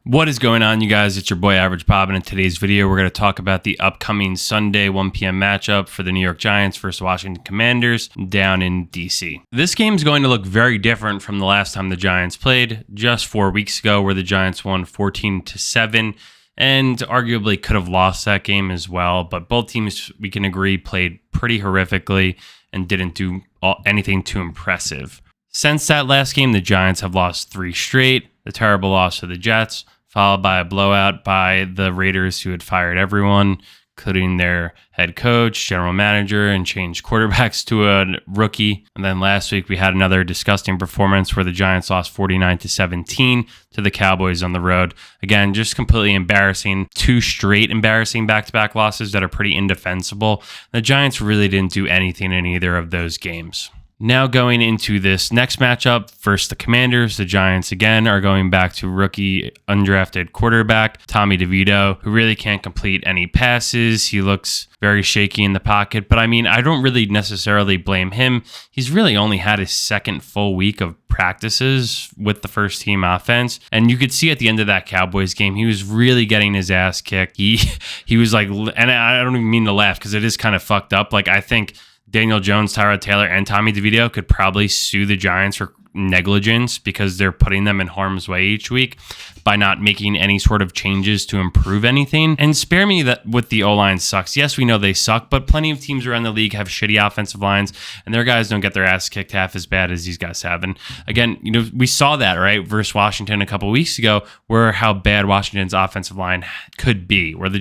What is going on, you guys? It's your boy Average Bob, and in today's video, we're going to talk about the upcoming Sunday 1 p.m. matchup for the New York Giants versus Washington Commanders down in DC. This game is going to look very different from the last time the Giants played, just 4 weeks ago, where the Giants won 14-7, and arguably could have lost that game as well. But both teams, we can agree, played pretty horrifically and didn't do anything too impressive. Since that last game, the Giants have lost 3 straight, the terrible loss to the Jets, followed by a blowout by the Raiders, who had fired everyone, including their head coach, general manager, and changed quarterbacks to a rookie. And then last week, we had another disgusting performance where the Giants lost 49-17 to the Cowboys on the road. Again, just completely embarrassing. 2 straight embarrassing back-to-back losses that are pretty indefensible. The Giants really didn't do anything in either of those games. Now going into this next matchup versus the Commanders, the Giants again are going back to rookie undrafted quarterback Tommy DeVito, who really can't complete any passes. He looks very shaky in the pocket, but I mean, I don't really necessarily blame him. He's really only had his second full week of practices with the first team offense, and you could see at the end of that Cowboys game, he was really getting his ass kicked. He was like, and I don't even mean to laugh because it is kind of fucked up. Like, I think Daniel Jones, Tyrod Taylor, and Tommy DeVito could probably sue the Giants for negligence because they're putting them in harm's way each week by not making any sort of changes to improve anything. And spare me that with the O-line sucks. Yes, we know they suck, but plenty of teams around the league have shitty offensive lines, and their guys don't get their ass kicked half as bad as these guys have. And again, we saw that, right, versus Washington a couple weeks ago, where how bad Washington's offensive line could be, where they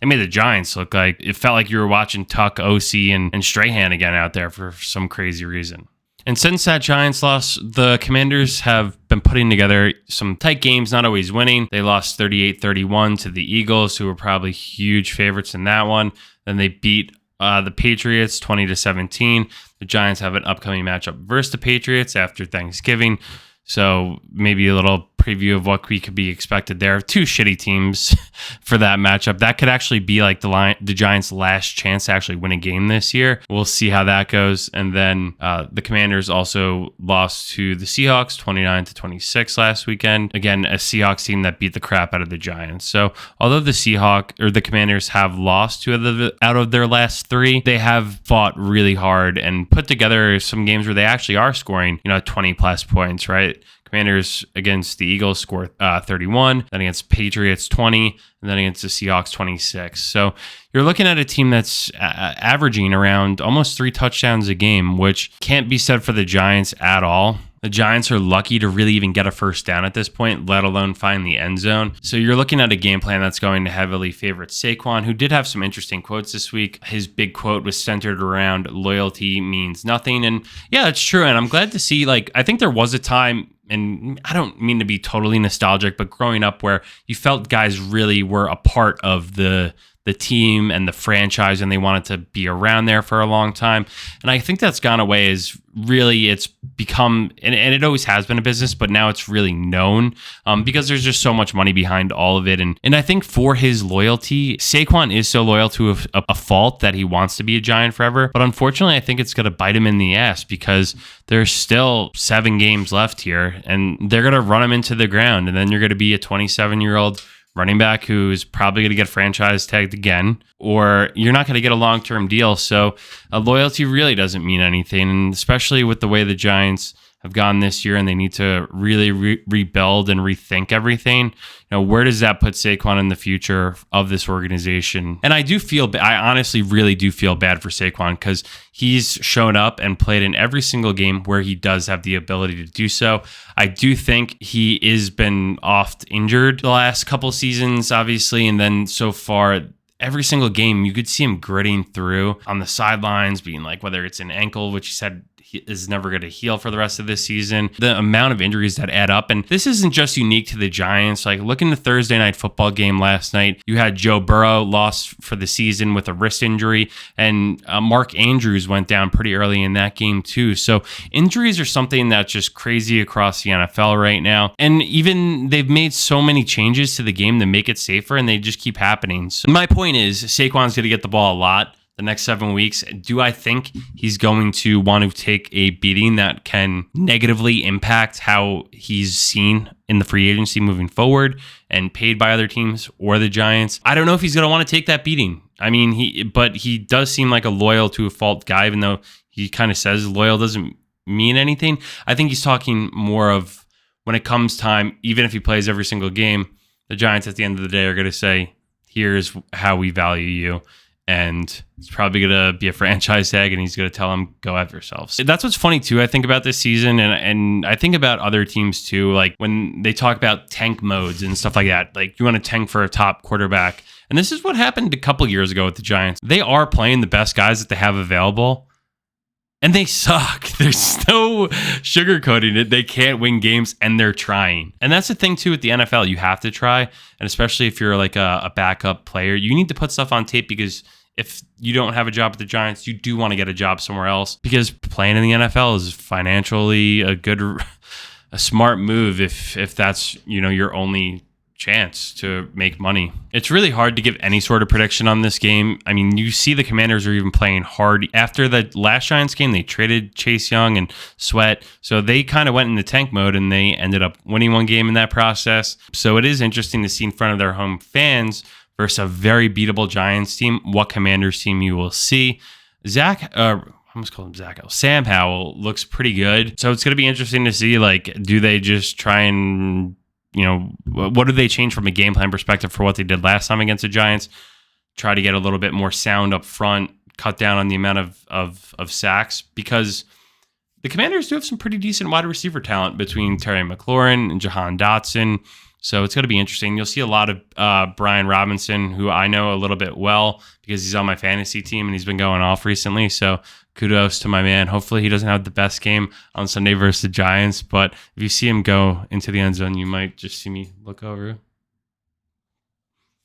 made the Giants look like, it felt like you were watching Tuck, OC, and Strahan again out there for some crazy reason. And since that Giants loss, the Commanders have been putting together some tight games, not always winning. They lost 38-31 to the Eagles, who were probably huge favorites in that one. Then they beat the Patriots 20-17. The Giants have an upcoming matchup versus the Patriots after Thanksgiving. So maybe a little preview of what we could be expected there. 2 shitty teams for that matchup. That could actually be like the Giants' last chance to actually win a game this year. We'll see how that goes. And then the Commanders also lost to the Seahawks 29-26 last weekend. Again, a Seahawks team that beat the crap out of the Giants. So although the Commanders have lost 2 out of their last 3, they have fought really hard and put together some games where they actually are scoring 20 plus points, right? Commanders against the Eagles score 31, then against Patriots 20, and then against the Seahawks 26. So you're looking at a team that's averaging around almost 3 touchdowns a game, which can't be said for the Giants at all. The Giants are lucky to really even get a first down at this point, let alone find the end zone. So you're looking at a game plan that's going to heavily favor Saquon, who did have some interesting quotes this week. His big quote was centered around loyalty means nothing. And yeah, it's true. And I'm glad to see, I think there was a time, and I don't mean to be totally nostalgic, but growing up where you felt guys really were a part of the team and the franchise, and they wanted to be around there for a long time. And I think that's gone away as really it's become, and it always has been a business, but now it's really known because there's just so much money behind all of it. And I think for his loyalty, Saquon is so loyal to a fault that he wants to be a Giant forever. But unfortunately, I think it's going to bite him in the ass because there's still 7 games left here, and they're going to run him into the ground. And then you're going to be a 27-year-old running back who's probably going to get franchise tagged again, or you're not going to get a long-term deal. So loyalty really doesn't mean anything, and especially with the way the Giants have gone this year and they need to really rebuild and rethink everything. Where does that put Saquon in the future of this organization? And I honestly really do feel bad for Saquon because he's shown up and played in every single game where he does have the ability to do so. I do think he has been oft injured the last couple seasons, obviously, and then so far, every single game, you could see him gritting through on the sidelines, being like, whether it's an ankle, which he said is never going to heal for the rest of this season. The amount of injuries that add up. And this isn't just unique to the Giants. Look in the Thursday night football game last night. You had Joe Burrow lost for the season with a wrist injury, and Mark Andrews went down pretty early in that game too. So injuries are something that's just crazy across the NFL right now. And even they've made so many changes to the game to make it safer, and they just keep happening. So my point is, Saquon's going to get the ball a lot. the next 7 weeks. Do I think he's going to want to take a beating that can negatively impact how he's seen in the free agency moving forward and paid by other teams or the Giants? I don't know if he's going to want to take that beating. I mean, he does seem like a loyal to a fault guy, even though he kind of says loyal doesn't mean anything. I think he's talking more of when it comes time, even if he plays every single game, the Giants at the end of the day are going to say, here's how we value you. And it's probably going to be a franchise tag, and he's going to tell them, go have yourselves. That's what's funny, too, I think about this season, and I think about other teams, too, like when they talk about tank modes and stuff like that. Like, you want to tank for a top quarterback. And this is what happened a couple years ago with the Giants. They are playing the best guys that they have available, and they suck. There's no sugarcoating it. They can't win games, and they're trying. And that's the thing, too, with the NFL. You have to try, and especially if you're like a backup player, you need to put stuff on tape, because if you don't have a job at the Giants, you do want to get a job somewhere else, because playing in the NFL is financially a smart move if that's, your only chance to make money. It's really hard to give any sort of prediction on this game. I mean, you see the Commanders are even playing hard. After the last Giants game, they traded Chase Young and Sweat, so they kind of went into tank mode, and they ended up winning one game in that process. So it is interesting to see in front of their home fans versus a very beatable Giants team what Commanders team you will see. I almost called him Zach. Sam Howell looks pretty good, so it's going to be interesting to see, like, do they just try and what do they change from a game plan perspective for what they did last time against the Giants? Try to get a little bit more sound up front, cut down on the amount of sacks, because the Commanders do have some pretty decent wide receiver talent between Terry McLaurin and Jahan Dotson. So it's going to be interesting. You'll see a lot of Brian Robinson, who I know a little bit well because he's on my fantasy team and he's been going off recently. So kudos to my man. Hopefully he doesn't have the best game on Sunday versus the Giants, but if you see him go into the end zone, you might just see me look over.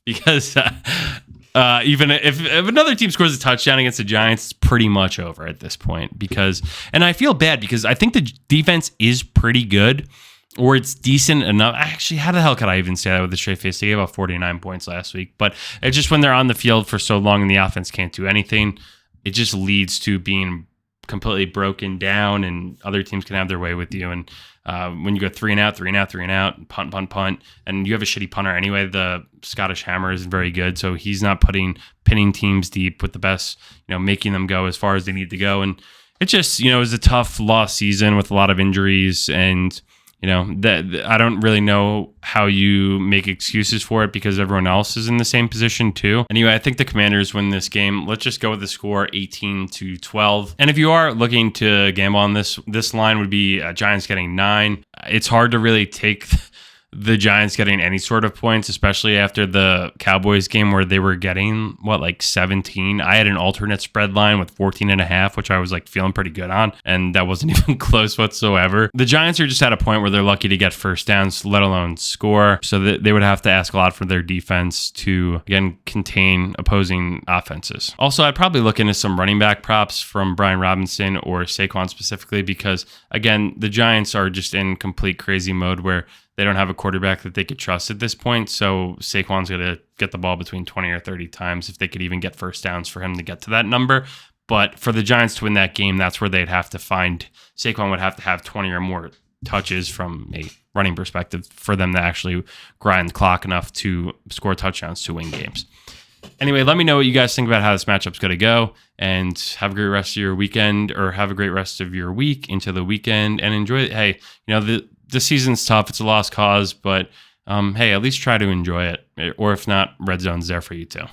Because even if another team scores a touchdown against the Giants, it's pretty much over at this point. And I feel bad because I think the defense is pretty good, or it's decent enough. Actually, how the hell could I even say that with a straight face? They gave up 49 points last week. But it's just when they're on the field for so long and the offense can't do anything, it just leads to being completely broken down, and other teams can have their way with you. And when you go 3 and out, punt, and you have a shitty punter anyway, the Scottish Hammer isn't very good, so he's not pinning teams deep with the best, making them go as far as they need to go. And it just, it was a tough loss season with a lot of injuries, and that I don't really know how you make excuses for it because everyone else is in the same position too. Anyway, I think the Commanders win this game. Let's just go with the score 18-12. And if you are looking to gamble on this line would be Giants getting 9. It's hard to really take the Giants getting any sort of points, especially after the Cowboys game where they were getting 17. I had an alternate spread line with 14.5, which I was feeling pretty good on, and that wasn't even close whatsoever. The Giants are just at a point where they're lucky to get first downs, let alone score, so that they would have to ask a lot from their defense to, again, contain opposing offenses. Also, I'd probably look into some running back props from Brian Robinson or Saquon specifically, because, again, the Giants are just in complete crazy mode where they don't have a quarterback that they could trust at this point, so Saquon's going to get the ball between 20 or 30 times if they could even get first downs for him to get to that number. But for the Giants to win that game, that's where they'd have to find Saquon would have to have 20 or more touches from a running perspective for them to actually grind the clock enough to score touchdowns to win games. Anyway, let me know what you guys think about how this matchup's going to go, and have a great rest of your weekend, or have a great rest of your week into the weekend, and enjoy it. Hey, the season's tough. It's a lost cause, but hey, at least try to enjoy it. Or if not, Red Zone's there for you too.